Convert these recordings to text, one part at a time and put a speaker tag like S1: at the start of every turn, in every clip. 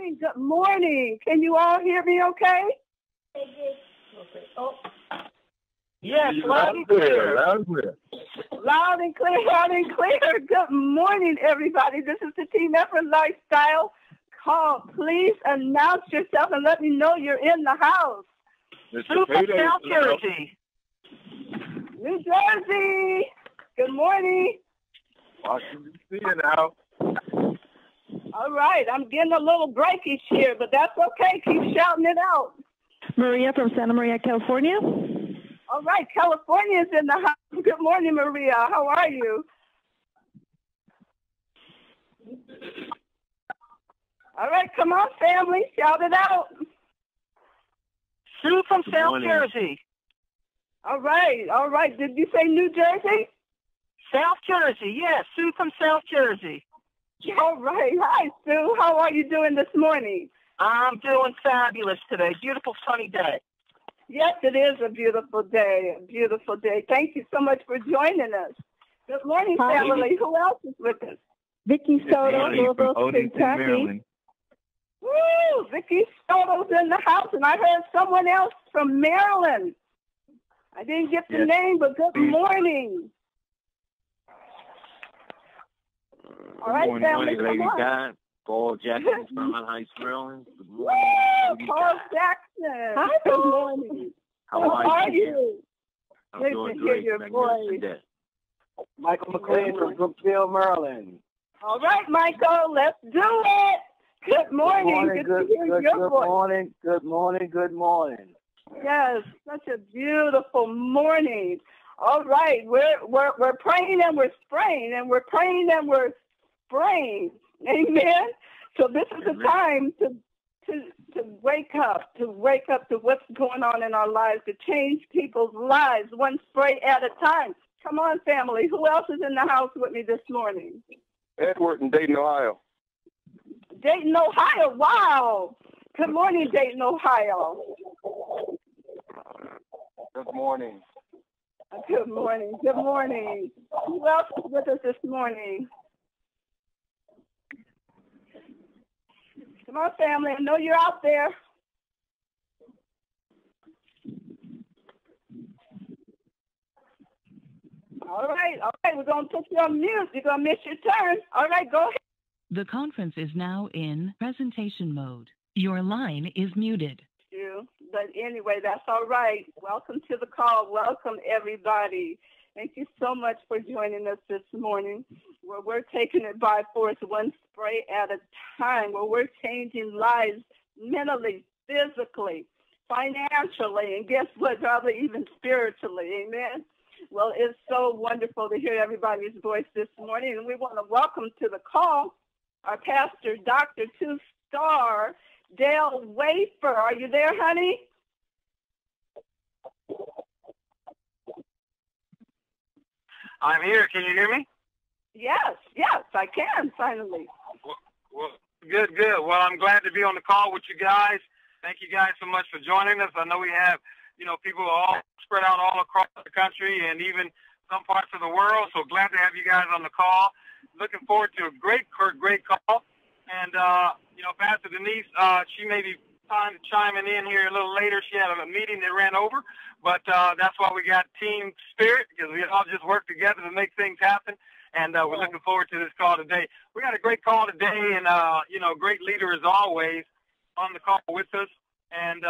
S1: morning. Good morning. Can you all hear me okay? Okay. Oh. Yes, loud and clear.
S2: Loud and clear.
S1: Loud and clear, loud and clear. Good morning, everybody. This is the Team Effort Lifestyle call. Please announce yourself and let me know you're in the house.
S2: Sue from South
S1: Jersey. New Jersey. Good morning.
S2: Washington, D.C. now.
S1: All right. I'm getting a little breakage here, but that's okay. Keep shouting it out.
S3: Maria from Santa Maria, California.
S1: All right. California is in the house. Good morning, Maria. How are you? All right. Come on, family. Shout it out.
S3: Sue from South Jersey.
S1: All right. All right. Did you say New Jersey?
S3: South Jersey. Yes, Sue from South Jersey.
S1: All right. Hi, Sue. How are you doing this morning?
S3: I'm doing fabulous today. Beautiful sunny day.
S1: Yes, it is a beautiful day. A beautiful day. Thank you so much for joining us. Good morning, family. Who else is with us?
S3: Vicki Soto, Louisville, Kentucky.
S1: Woo! Vicki Soto's in the house, and I heard someone else from Maryland. I didn't get the name, but good morning. All right, family,
S2: good morning, Lady Di. Paul Jackson from Heights, Maryland. Good morning.
S1: Woo! Paul Jackson.
S3: Hi,
S1: good morning.
S2: How are
S1: you?
S2: I'm doing great.
S1: Your voice.
S4: Michael McLean from Brookfield, Maryland.
S1: All right, Michael, let's do it. Good morning.
S4: Good morning. Good morning. Good morning.
S1: Yes, such a beautiful morning. All right, we're praying and we're spraying, and we're praying and we're spraying. Amen. So this is the time to wake up to what's going on in our lives, to change people's lives one spray at a time. Come on, family. Who else is in the house with me this morning?
S2: Edward in Dayton, Ohio.
S1: Dayton, Ohio. Wow. Good morning, Dayton, Ohio.
S2: Good morning.
S1: Good morning. Good morning. Who else is with us this morning? Come on, family. I know you're out there. All right. We're going to put you on mute. You're going to miss your turn. All right, go ahead.
S5: The conference is now in presentation mode. Your line is muted.
S1: But anyway, that's all right. Welcome to the call. Welcome, everybody. Thank you so much for joining us this morning, where we're taking it by force, one spray at a time, where we're changing lives mentally, physically, financially, and guess what, rather even spiritually. Amen. Well, it's so wonderful to hear everybody's voice this morning, and we want to welcome to the call our pastor, Dr. Two-Star Dale Wafer. Are you there, honey?
S6: I'm here. Can you hear me?
S1: Yes, I can, finally.
S6: Well, good. Well, I'm glad to be on the call with you guys. Thank you guys so much for joining us. I know we have, people all spread out all across the country and even some parts of the world. So glad to have you guys on the call. Looking forward to a great call. And, Pastor Denise, she may be chiming in here a little later. She had a meeting that ran over, but that's why we got team spirit, because we all just work together to make things happen. And we're looking forward to this call today. We got a great call today, and great leader as always on the call with us. And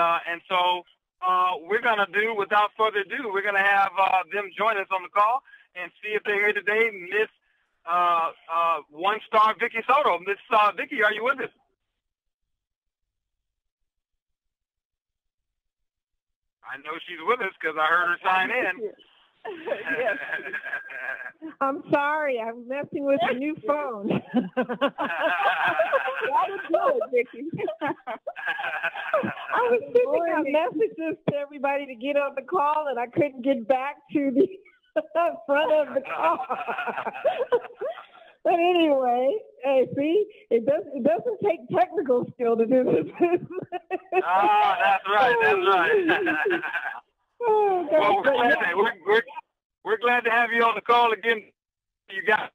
S6: so we're gonna do, without further ado, we're gonna have them join us on the call and see if they're here today. Miss one-star Vicki Soto. Miss Vicki, are you with us? I know she's with us because I heard her sign in.
S1: Yes.
S3: I'm sorry, I'm messing with a new phone.
S1: That is good, Vicki.
S3: I was sending out messages to everybody to get on the call, and I couldn't get back to the front of the call. But anyway, hey, see, it doesn't take technical skill to do this.
S6: Oh, that's right.
S3: Oh,
S6: well, we're glad to have you on the call again. You got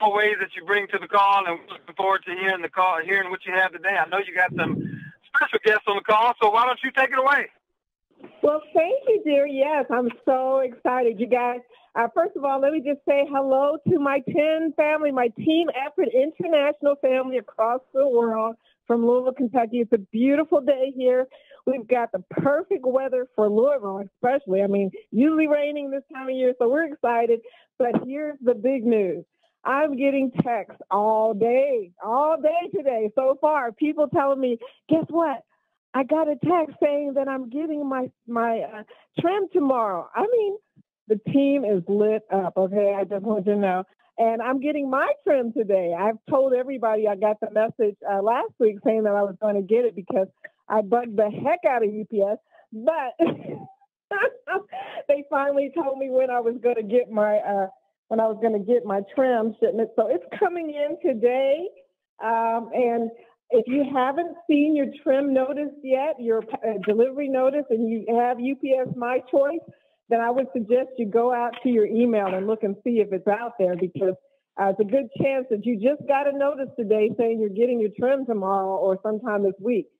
S6: all ways that you bring to the call, and we're looking forward to hearing what you have today. I know you got some special guests on the call, so why don't you take it away?
S3: Well, thank you, dear. Yes, I'm so excited. You guys, first of all, let me just say hello to my 10 family, my Team Effort International family across the world from Louisville, Kentucky. It's a beautiful day here. We've got the perfect weather for Louisville, especially. I mean, usually raining this time of year, so we're excited. But here's the big news. I'm getting texts all day today so far. People telling me, guess what? I got a text saying that I'm getting my trim tomorrow. I mean, the team is lit up, okay? I just want you to know. And I'm getting my trim today. I've told everybody I got the message last week saying that I was going to get it because I bugged the heck out of UPS. But they finally told me when I was going to get my trim shipment. So it's coming in today. And if you haven't seen your trim notice yet, your delivery notice, and you have UPS My Choice, then I would suggest you go out to your email and look and see if it's out there, because it's a good chance that you just got a notice today saying you're getting your trim tomorrow or sometime this week.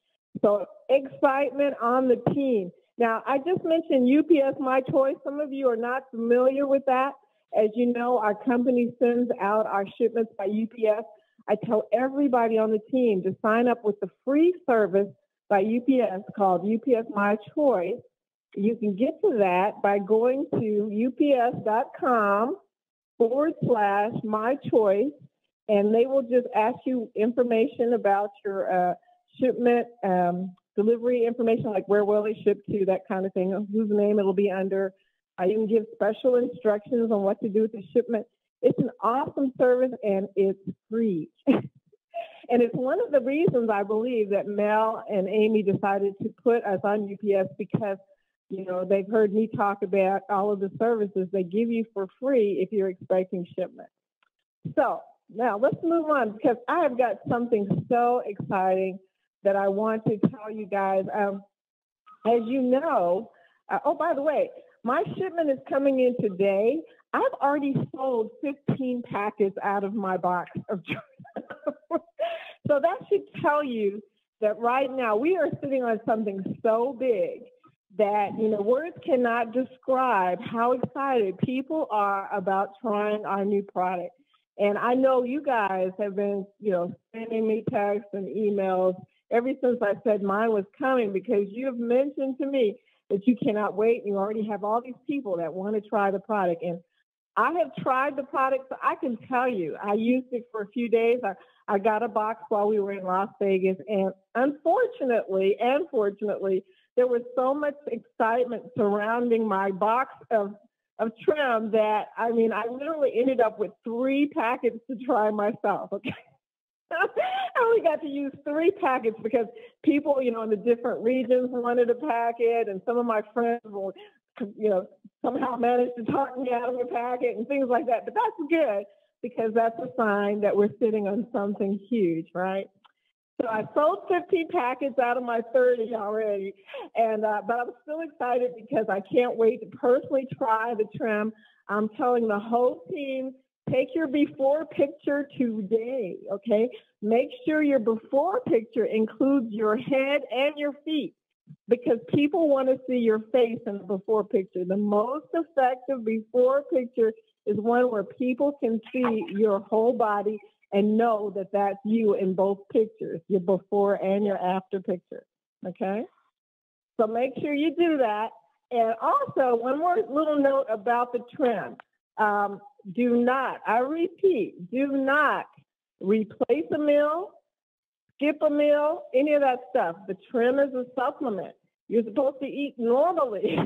S3: So excitement on the team. Now, I just mentioned UPS My Choice. Some of you are not familiar with that. As you know, our company sends out our shipments by UPS. I tell everybody on the team to sign up with the free service by UPS called UPS My Choice. You can get to that by going to ups.com/my choice, and they will just ask you information about your shipment, delivery information, like where will it ship to, that kind of thing, whose name it'll be under. You can give special instructions on what to do with the shipment. It's an awesome service, and it's free. And it's one of the reasons I believe that Mel and Amy decided to put us on UPS, because, you know, they've heard me talk about all of the services they give you for free if you're expecting shipment. So now let's move on, because I have got something so exciting that I want to tell you guys. As you know, oh, by the way, my shipment is coming in today. I've already sold 15 packets out of my box of So that should tell you that right now we are sitting on something so big that, you know, words cannot describe how excited people are about trying our new product. And I know you guys have been, you know, sending me texts and emails ever since I said mine was coming, because you have mentioned to me that you cannot wait. You already have all these people that want to try the product. And I have tried the product, so I can tell you, I used it for a few days. I got a box while we were in Las Vegas, and unfortunately, there was so much excitement surrounding my box of trim that, I mean, I literally ended up with 3 packets to try myself, okay? I only got to use 3 packets because people, you know, in the different regions wanted a packet, and some of my friends will, you know, somehow managed to talk me out of a packet and things like that. But that's good, because that's a sign that we're sitting on something huge, right? So I sold 50 packets out of my 30 already, and but I'm still excited because I can't wait to personally try the trim. I'm telling the whole team, take your before picture today, okay? Make sure your before picture includes your head and your feet, because people want to see your face in the before picture. The most effective before picture is one where people can see your whole body and know that that's you in both pictures, your before and your after picture, okay? So make sure you do that. And also, one more little note about the trim. Do not, I repeat, do not replace a meal, skip a meal, any of that stuff. The trim is a supplement. You're supposed to eat normally.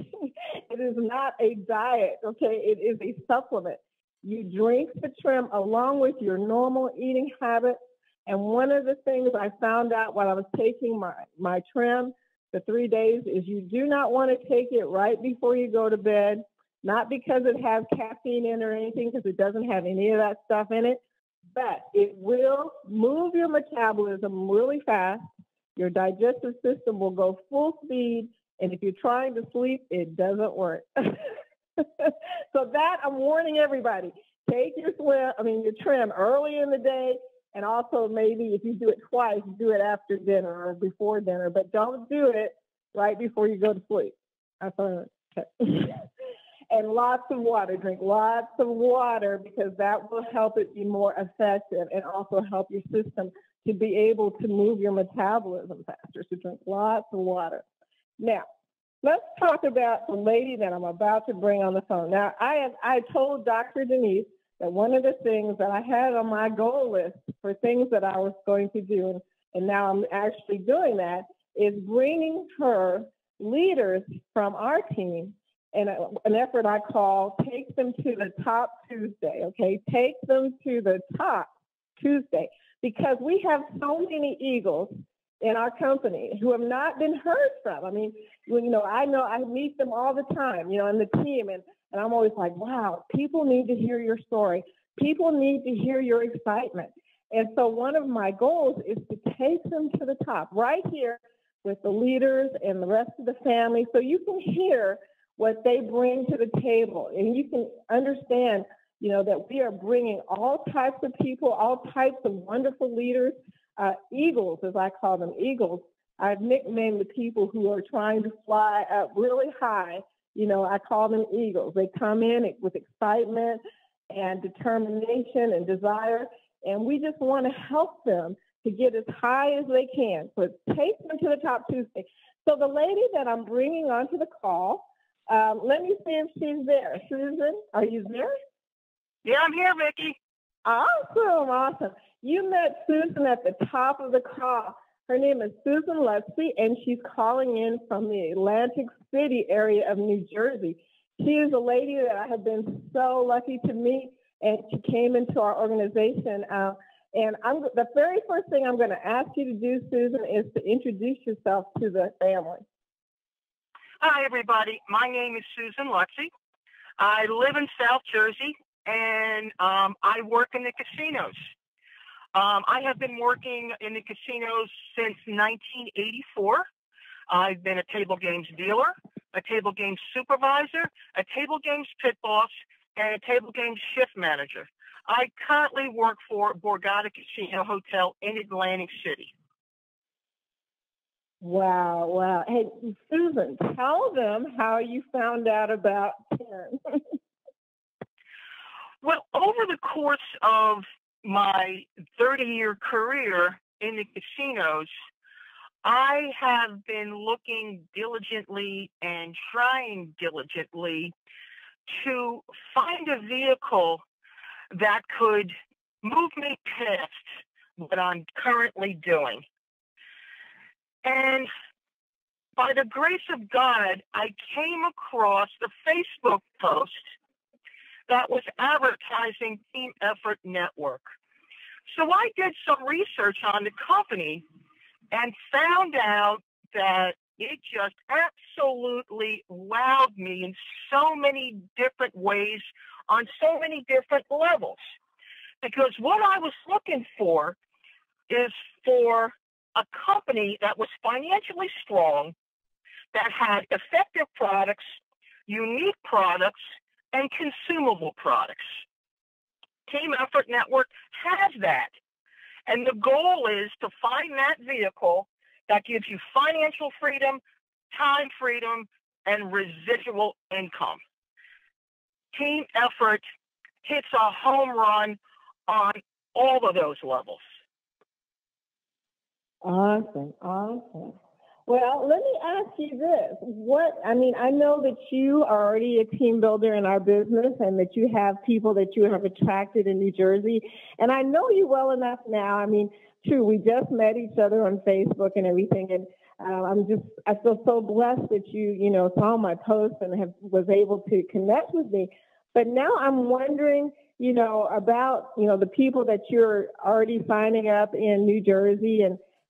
S3: It is not a diet, okay? It is a supplement. You drink the trim along with your normal eating habits. And one of the things I found out while I was taking my trim the 3 days is you do not want to take it right before you go to bed, not because it has caffeine in or anything, because it doesn't have any of that stuff in it, but it will move your metabolism really fast. Your digestive system will go full speed, and if you're trying to sleep, it doesn't work. So that, I'm warning everybody. take your trim early in the day, and also maybe if you do it twice, do it after dinner or before dinner, but don't do it right before you go to sleep. That's all. Okay. And lots of water. Drink lots of water because that will help it be more effective and also help your system to be able to move your metabolism faster. So drink lots of water. Now, let's talk about the lady that I'm about to bring on the phone. Now, I told Dr. Denise that one of the things that I had on my goal list for things that I was going to do, and now I'm actually doing that, is bringing her leaders from our team in an effort I call Take Them to the Top Tuesday, okay? Take them to the top Tuesday, because we have so many Eagles in our company who have not been heard from. I mean, I know I meet them all the time, in the team, and I'm always like, wow, people need to hear your story. People need to hear your excitement. And so one of my goals is to take them to the top right here with the leaders and the rest of the family so you can hear what they bring to the table. And you can understand, that we are bringing all types of people, all types of wonderful leaders, eagles, as I call them, eagles. I've nicknamed the people who are trying to fly up really high. I call them eagles. They come in with excitement and determination and desire, and we just want to help them to get as high as they can. So take them to the top Tuesday. So the lady that I'm bringing onto the call, let me see if she's there. Susan, are you there?
S7: Yeah, I'm here, Vicki.
S3: Awesome. You met Susan at the top of the call. Her name is Susan Lutzy, and she's calling in from the Atlantic City area of New Jersey. She is a lady that I have been so lucky to meet, and she came into our organization. And the very first thing I'm going to ask you to do, Susan, is to introduce yourself to the family.
S7: Hi, everybody. My name is Susan Lutzy. I live in South Jersey, and I work in the casinos. I have been working in the casinos since 1984. I've been a table games dealer, a table games supervisor, a table games pit boss, and a table games shift manager. I currently work for Borgata Casino Hotel in Atlantic City.
S3: Wow. Hey, Susan, tell them how you found out about TEN.
S7: Well, over the course of my 30-year career in the casinos, I have been looking diligently and trying diligently to find a vehicle that could move me past what I'm currently doing. And by the grace of God, I came across the Facebook post that was advertising Team Effort Network. So I did some research on the company and found out that it just absolutely wowed me in so many different ways on so many different levels. Because what I was looking for is for a company that was financially strong, that had effective products, unique products, and consumable products. Team Effort Network has that. And the goal is to find that vehicle that gives you financial freedom, time freedom, and residual income. Team Effort hits a home run on all of those levels.
S3: Awesome. Well, let me ask you this. I know that you are already a team builder in our business and that you have people that you have attracted in New Jersey. And I know you well enough now. True, we just met each other on Facebook and everything. And I feel so blessed that you saw my post and was able to connect with me. But now I'm wondering, about, the people that you're already signing up in New Jersey.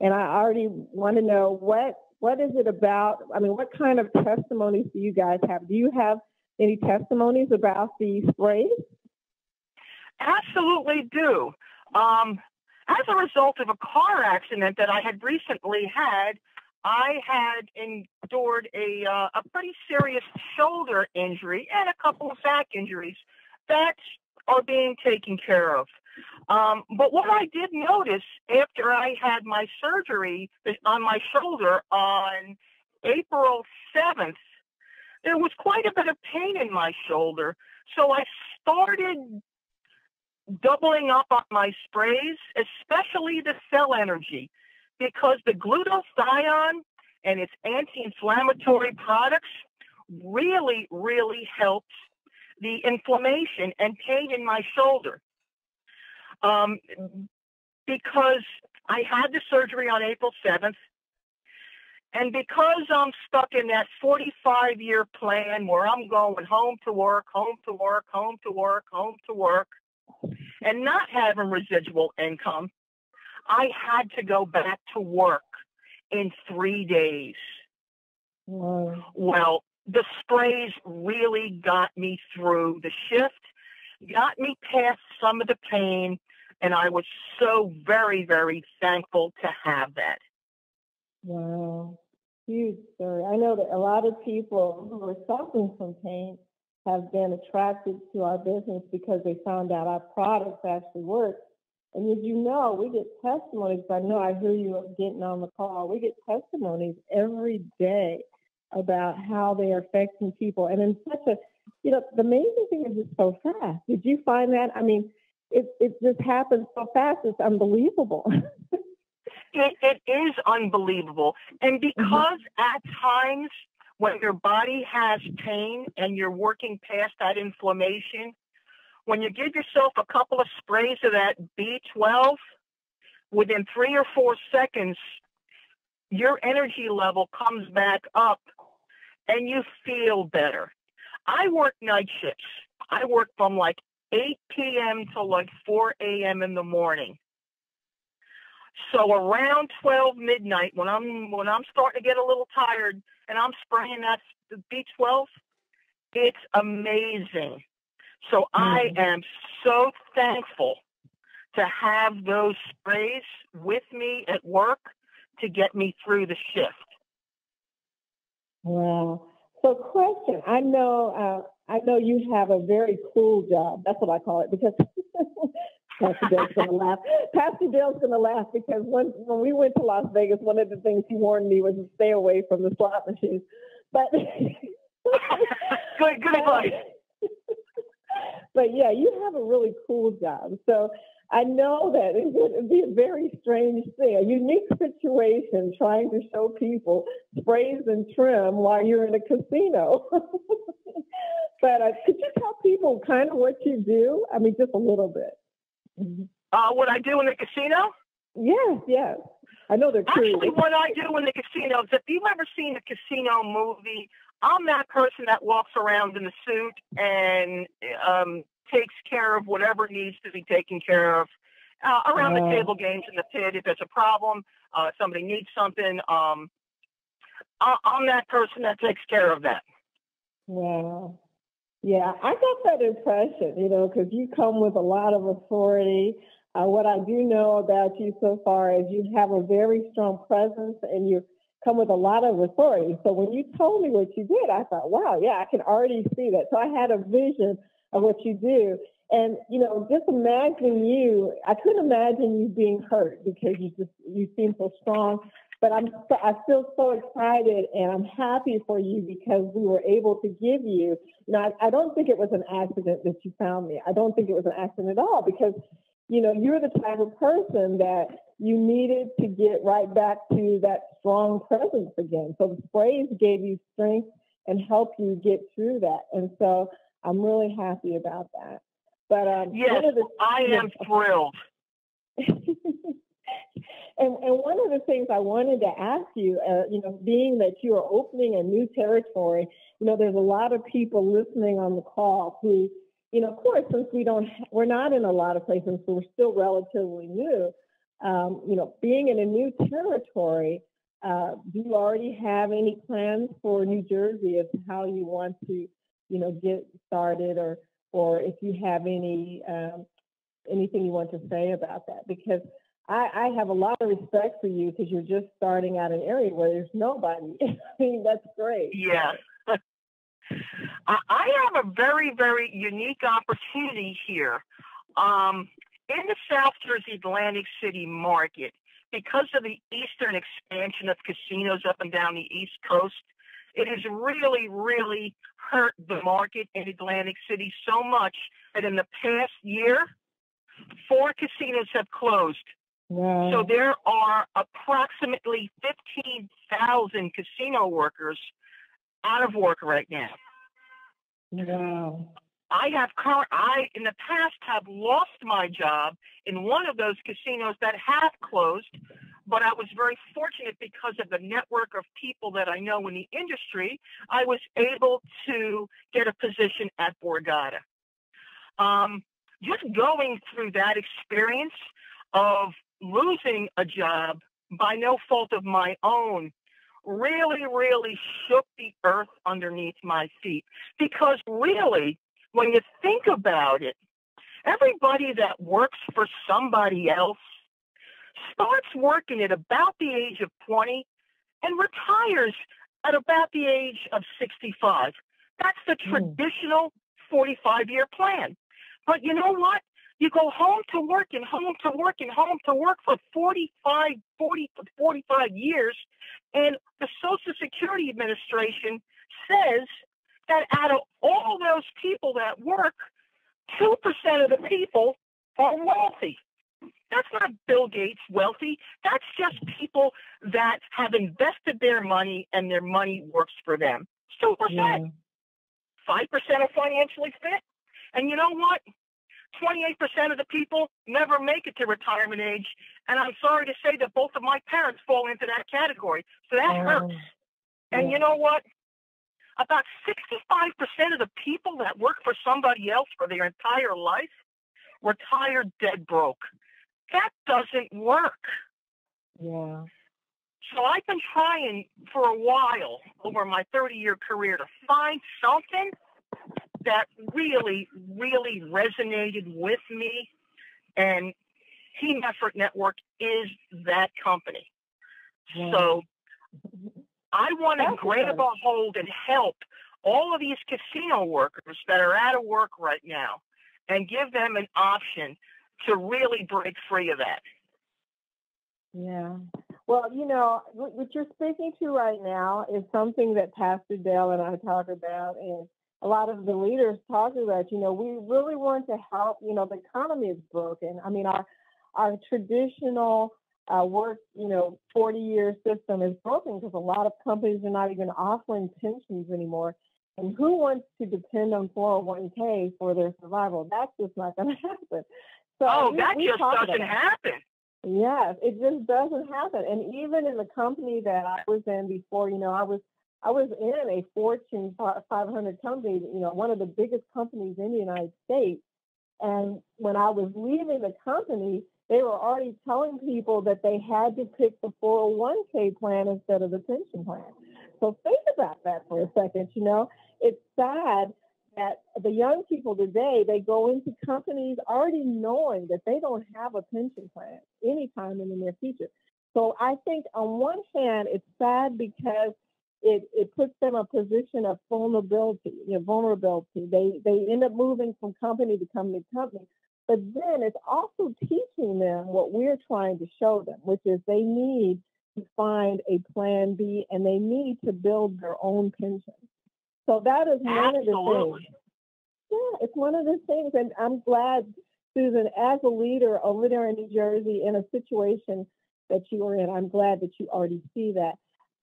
S3: And I already want to know what is it about? What kind of testimonies do you guys have? Do you have any testimonies about the sprays?
S7: Absolutely do. As a result of a car accident that I had recently had, I had endured a pretty serious shoulder injury and a couple of back injuries that are being taken care of. But what I did notice after I had my surgery on my shoulder on April 7th, there was quite a bit of pain in my shoulder. So I started doubling up on my sprays, especially the cell energy, because the glutathione and its anti-inflammatory products really, really helped the inflammation and pain in my shoulder. Because I had the surgery on April 7th, and because I'm stuck in that 45-year plan where I'm going home to work, home to work, home to work, home to work, and not having residual income, I had to go back to work in 3 days.
S3: Wow.
S7: Well, the sprays really got me through the shift, got me past some of the pain, and I was so very, very thankful to have that.
S3: Wow. Huge story. I know that a lot of people who are suffering from pain have been attracted to our business because they found out our products actually work. And as you know, we get testimonies. I know I hear you getting on the call. We get testimonies every day about how they are affecting people. And in such a, the amazing thing is it's so fast. Did you find that? I mean, it just happens so fast. It's unbelievable.
S7: It is unbelievable. And because at times when your body has pain and you're working past that inflammation, when you give yourself a couple of sprays of that B12, within 3 or 4 seconds, your energy level comes back up and you feel better. I work night shifts. I work from like 8 p.m. to like 4 a.m. in the morning. So around 12 midnight, when I'm starting to get a little tired and I'm spraying that B12, it's amazing. So I am so thankful to have those sprays with me at work to get me through the shift.
S3: Wow. So question, I know you have a very cool job. That's what I call it, because Pastor Dale's going to laugh. Pastor Dale's going to laugh because when we went to Las Vegas, one of the things he warned me was to stay away from the slot machines. But
S7: good advice.
S3: But yeah, you have a really cool job. So I know that it would be a very strange thing, a unique situation trying to show people sprays and trim while you're in a casino. But could you tell people kind of what you do? I mean, just a little bit.
S7: What I do in the casino?
S3: Yes. I know they're true.
S7: Actually, what I do in the casinos, if you've ever seen a casino movie, I'm that person that walks around in the suit and takes care of whatever needs to be taken care of around the table games in the pit. If there's a problem, somebody needs something, I'm that person that takes care of that.
S3: Wow. Yeah, I got that impression, because you come with a lot of authority. What I do know about you so far is you have a very strong presence and you come with a lot of authority. So when you told me what you did, I thought, wow, yeah, I can already see that. So I had a vision of what you do. And, just imagine you, I couldn't imagine you being hurt because you seem so strong. But I feel so excited and I'm happy for you because we were able to give you. I don't think it was an accident that you found me. I don't think it was an accident at all because, you're the type of person that you needed to get right back to that strong presence again. So the sprays gave you strength and helped you get through that. And so I'm really happy about that. But
S7: yes, I am thrilled.
S3: And one of the things I wanted to ask you, being that you are opening a new territory, there's a lot of people listening on the call who, of course, since we're not in a lot of places, so we're still relatively new. Being in a new territory, do you already have any plans for New Jersey as to how you want to, get started, or if you have anything you want to say about that? Because I have a lot of respect for you because you're just starting out an area where there's nobody. I mean, that's great.
S7: Yeah. I have a very, very unique opportunity here. In the South Jersey Atlantic City market, because of the eastern expansion of casinos up and down the East Coast, it has really, really hurt the market in Atlantic City so much that in the past year, 4 casinos have closed.
S3: Wow.
S7: So there are approximately 15,000 casino workers out of work right now.
S3: Wow.
S7: I in the past have lost my job in one of those casinos that have closed, but I was very fortunate because of the network of people that I know in the industry. I was able to get a position at Borgata. Just going through that experience of losing a job by no fault of my own really, really shook the earth underneath my feet. Because really, when you think about it, everybody that works for somebody else starts working at about the age of 20 and retires at about the age of 65. That's the traditional 45-year plan. But you know what? You go home to work and home to work and home to work for 45 years, and the Social Security Administration says that out of all those people that work, 2% of the people are wealthy. That's not Bill Gates wealthy. That's just people that have invested their money and their money works for them. 2%. 5% are financially fit. And you know what? 28% of the people never make it to retirement age. And I'm sorry to say that both of my parents fall into that category. So that hurts. And you know what? About 65% of the people that work for somebody else for their entire life retire dead broke. That doesn't work.
S3: Yeah.
S7: So I've been trying for a while over my 30-year career to find something that really, really resonated with me. And Team Effort Network is that company. Yeah. So I want to grab a hold and help all of these casino workers that are out of work right now and give them an option to really break free of that.
S3: Yeah. Well, you know, what you're speaking to right now is something that Pastor Dale and I talk about, and a lot of the leaders talk about. You know, we really want to help. You know, the economy is broken. I mean, our traditional work, 40-year system is broken because a lot of companies are not even offering pensions anymore. And who wants to depend on 401k for their survival? That's just not going to happen. So
S7: that just doesn't happen.
S3: Yes, it just doesn't happen. And even in the company that I was in before, I was in a Fortune 500 company, one of the biggest companies in the United States. And when I was leaving the company, they were already telling people that they had to pick the 401k plan instead of the pension plan. So think about that for a second. It's sad that the young people today, they go into companies already knowing that they don't have a pension plan anytime in the near future. So I think on one hand, it's sad because it puts them in a position of vulnerability. They end up moving from company to company to company. But then it's also teaching them what we're trying to show them, which is they need to find a plan B and they need to build their own pension. So that is one of the things. Yeah, it's one of the things. And I'm glad, Susan, as a leader over there in New Jersey in a situation that you are in, I'm glad that you already see that.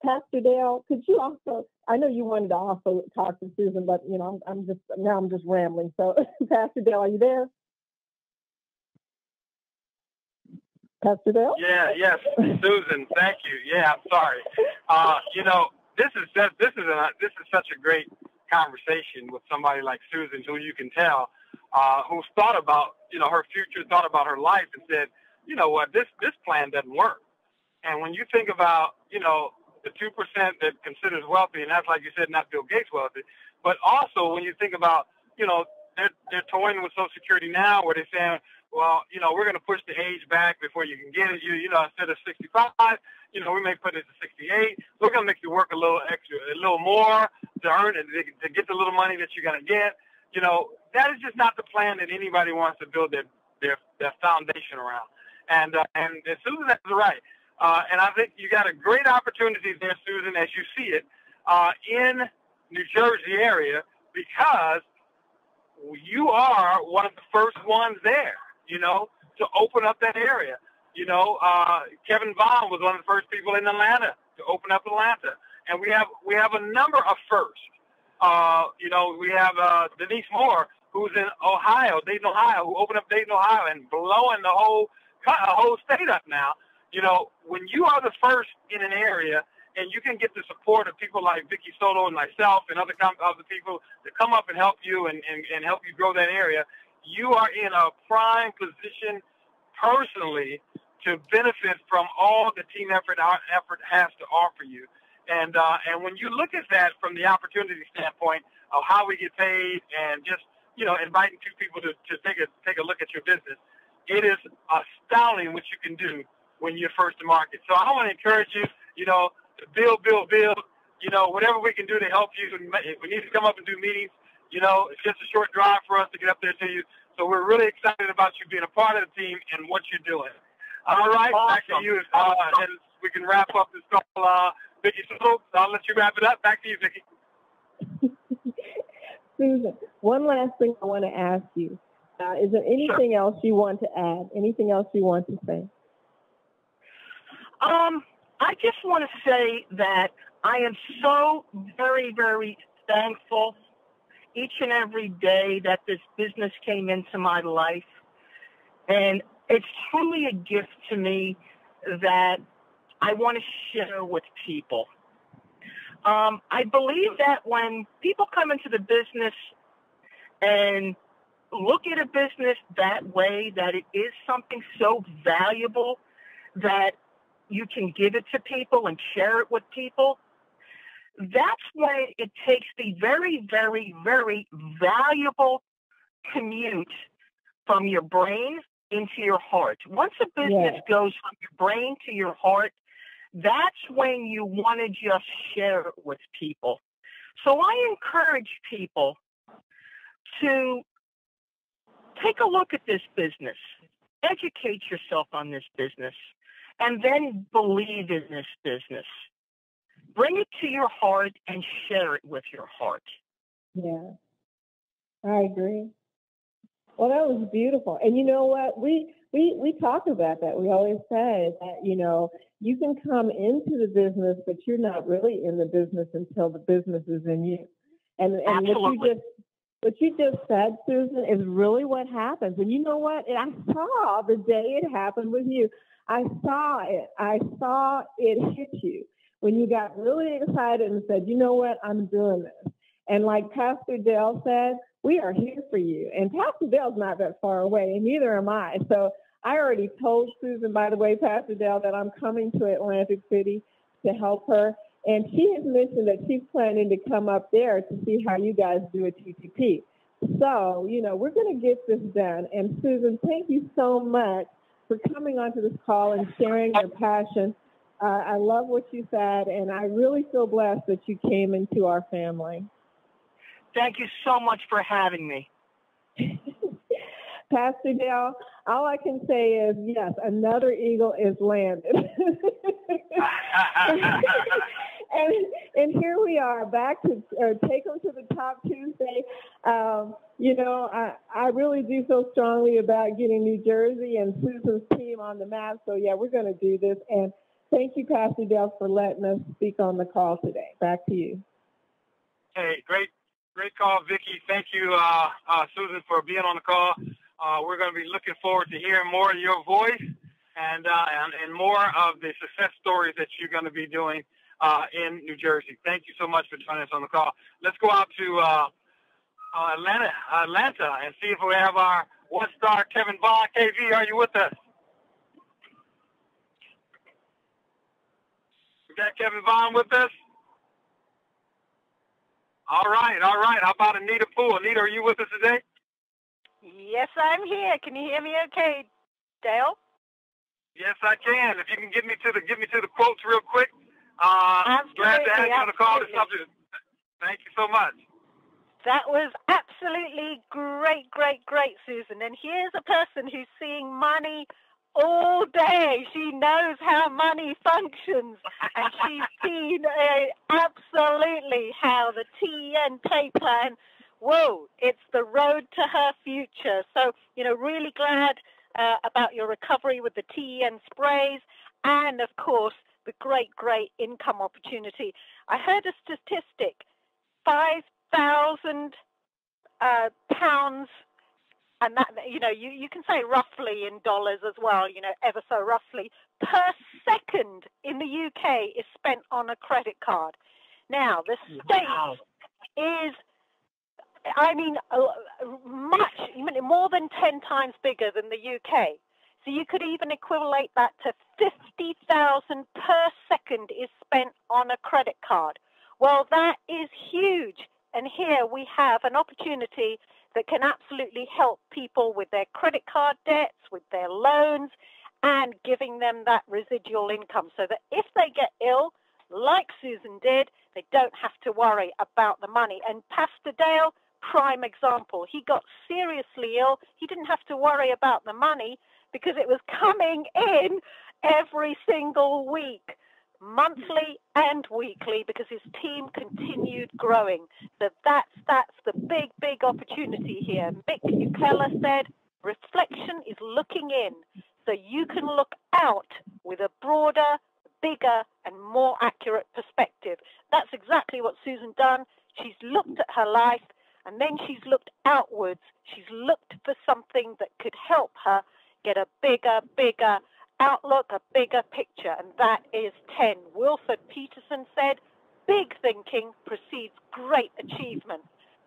S3: Pastor Dale, could you also, I know you wanted to also talk to Susan, but I'm just rambling. So Pastor Dale, are you there? Pastor Dale?
S6: Yes, Susan, thank you. Yeah, I'm sorry. This is such a great conversation with somebody like Susan, who you can tell, who's thought about, her future, thought about her life and said, you know what, this plan doesn't work. And when you think about, the 2% that considers wealthy, and that's, like you said, not Bill Gates wealthy, but also when you think about, they're toying with Social Security now where they're saying, well, we're going to push the age back before you can get it. Instead of 65, we may put it to 68. We're going to make you work a little extra, a little more to earn it, to get the little money that you're going to get. That is just not the plan that anybody wants to build their foundation around. And Susan is right. And I think you got a great opportunity there, Susan, as you see it, in New Jersey area, because you are one of the first ones there, to open up that area. Kevin Vaughn was one of the first people in Atlanta to open up Atlanta. And we have a number of firsts. We have Denise Moore, who's in Dayton, Ohio, who opened up Dayton, Ohio, and blowing the whole state up now. When you are the first in an area, and you can get the support of people like Vicki, Soto, and myself, and other people to come up and help you and help you grow that area, you are in a prime position personally to benefit from all the team effort has to offer you. And when you look at that from the opportunity standpoint of how we get paid and just, inviting two people to take a look at your business, it is astounding what you can do when you're first to market. So I want to encourage you, to build, whatever we can do to help you. If we need to come up and do meetings, it's just a short drive for us to get up there to you. So we're really excited about you being a part of the team and what you're doing. All right, awesome. Back to you, and we can wrap up this call. Vicki, so I'll let you wrap it up. Back to you, Vicki.
S3: Susan, one last thing I want to ask you. Is there anything else you want to add? Anything else you want to say?
S7: I just want to say that I am so very, very thankful each and every day that this business came into my life. And it's truly a gift to me that I want to share with people. I believe that when people come into the business and look at a business that way, that it is something so valuable that you can give it to people and share it with people, that's when it takes the very, very, very valuable commute from your brain into your heart. Once a business goes from your brain to your heart, that's when you want to just share it with people. So I encourage people to take a look at this business, educate yourself on this business, and then believe in this business. Bring it to your heart and share it with your heart.
S3: Yeah, I agree. Well, that was beautiful. And you know what? We talk about that. We always say that, you can come into the business, but you're not really in the business until the business is in you. And what you just said, Susan, is really what happens. And you know what? I saw the day it happened with you. I saw it. I saw it hit you when you got really excited and said, you know what? I'm doing this. And like Pastor Dale said, we are here for you. And Pastor Dale's not that far away, and neither am I. So I already told Susan, by the way, Pastor Dale, that I'm coming to Atlantic City to help her. And she has mentioned that she's planning to come up there to see how you guys do a TTP. So, we're going to get this done. And Susan, thank you so much for coming onto this call and sharing your passion. I love what you said, and I really feel blessed that you came into our family.
S7: Thank you so much for having me.
S3: Pastor Dale, all I can say is, yes, another eagle is landed. and here we are back to take them to the Top Tuesday. I really do feel strongly about getting New Jersey and Susan's team on the map. So, yeah, we're going to do this. And thank you, Pastor Dale, for letting us speak on the call today. Back to you.
S6: Hey, great call, Vicki. Thank you, Susan, for being on the call. We're going to be looking forward to hearing more of your voice and more of the success stories that you're going to be doing in New Jersey. Thank you so much for joining us on the call. Let's go out to Atlanta, and see if we have our one-star Kevin Vaughn. KV, are you with us? We got Kevin Vaughn with us? All right. How about Anita Poole? Anita, are you with us today?
S8: Yes, I'm here. Can you hear me okay, Dale?
S6: Yes, I can. If you can get me to the quotes real quick.
S8: Absolutely,
S6: glad to have you on the call. Thank you so much.
S8: That was absolutely great, Susan. And here's a person who's seeing money all day. She knows how money functions, and she's seen absolutely how the TEN pay plan, whoa, it's the road to her future. So, really glad about your recovery with the TEN sprays and, of course, the great income opportunity. I heard a statistic, 5,000 pounds, and that, you can say roughly in dollars as well, ever so roughly, per second in the UK is spent on a credit card. Now, the States is, more than 10 times bigger than the UK. So you could even equivalent that to 50,000 per second is spent on a credit card. Well, that is huge. And here we have an opportunity that can absolutely help people with their credit card debts, with their loans, and giving them that residual income so that if they get ill, like Susan did, they don't have to worry about the money. And Pastor Dale, prime example. He got seriously ill. He didn't have to worry about the money because it was coming in every single week, monthly and weekly, because his team continued growing. So that's the big opportunity here. Vicki said, reflection is looking in, so you can look out with a broader, bigger, and more accurate perspective. That's exactly what Susan done. She's looked at her life, and then she's looked outwards. She's looked for something that could help her get a bigger outlook, a bigger picture, and that is 10. Wilford Peterson said, big thinking precedes great achievement.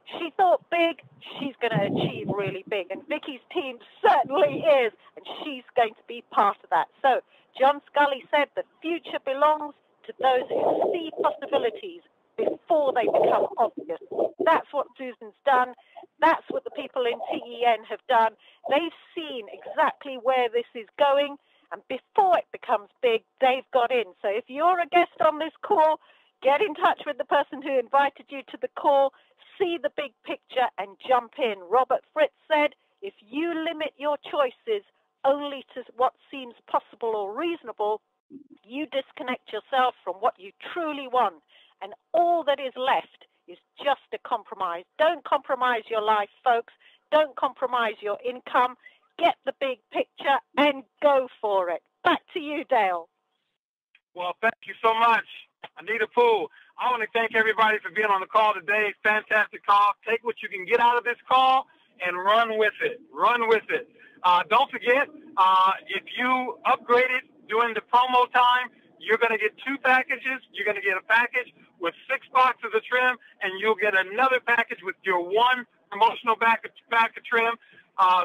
S8: She thought big, she's going to achieve really big, and Vicki's team certainly is, and she's going to be part of that. So John Scully said the future belongs to those who see possibilities before they become obvious. That's what Susan's done. That's what the people in TEN have done. They've seen exactly where this is going, and before it becomes big, they've got in. So if you're a guest on this call, get in touch with the person who invited you to the call, see the big picture, and jump in. Robert Fritz said, if you limit your choices only to what seems possible or reasonable, you disconnect yourself from what you truly want, and all that is left is just a compromise. Don't compromise your life, folks. Don't compromise your income. Get the big picture and go for it. Back to you, Dale.
S6: Well, thank you so much, Anita Poole. I want to thank everybody for being on the call today. Fantastic call. Take what you can get out of this call and run with it. Run with it. Don't forget, if you upgraded during the promo time, you're going to get 2 packages. You're going to get a package with 6 boxes of trim, and you'll get another package with your 1 promotional bag of trim.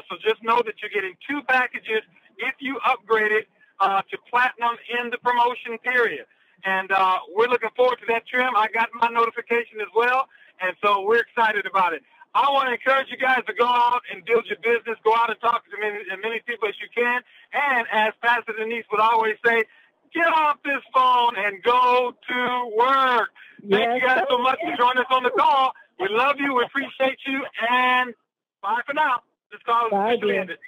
S6: So just know that you're getting 2 packages if you upgrade it to platinum in the promotion period. And we're looking forward to that trim. I got my notification as well, and so we're excited about it. I want to encourage you guys to go out and build your business, go out and talk to as many people as you can. And as Pastor Denise would always say, get off this phone and go to work. Thank you guys so much for joining us on the call. We love you. We appreciate you. And bye for now. This call is officially ended.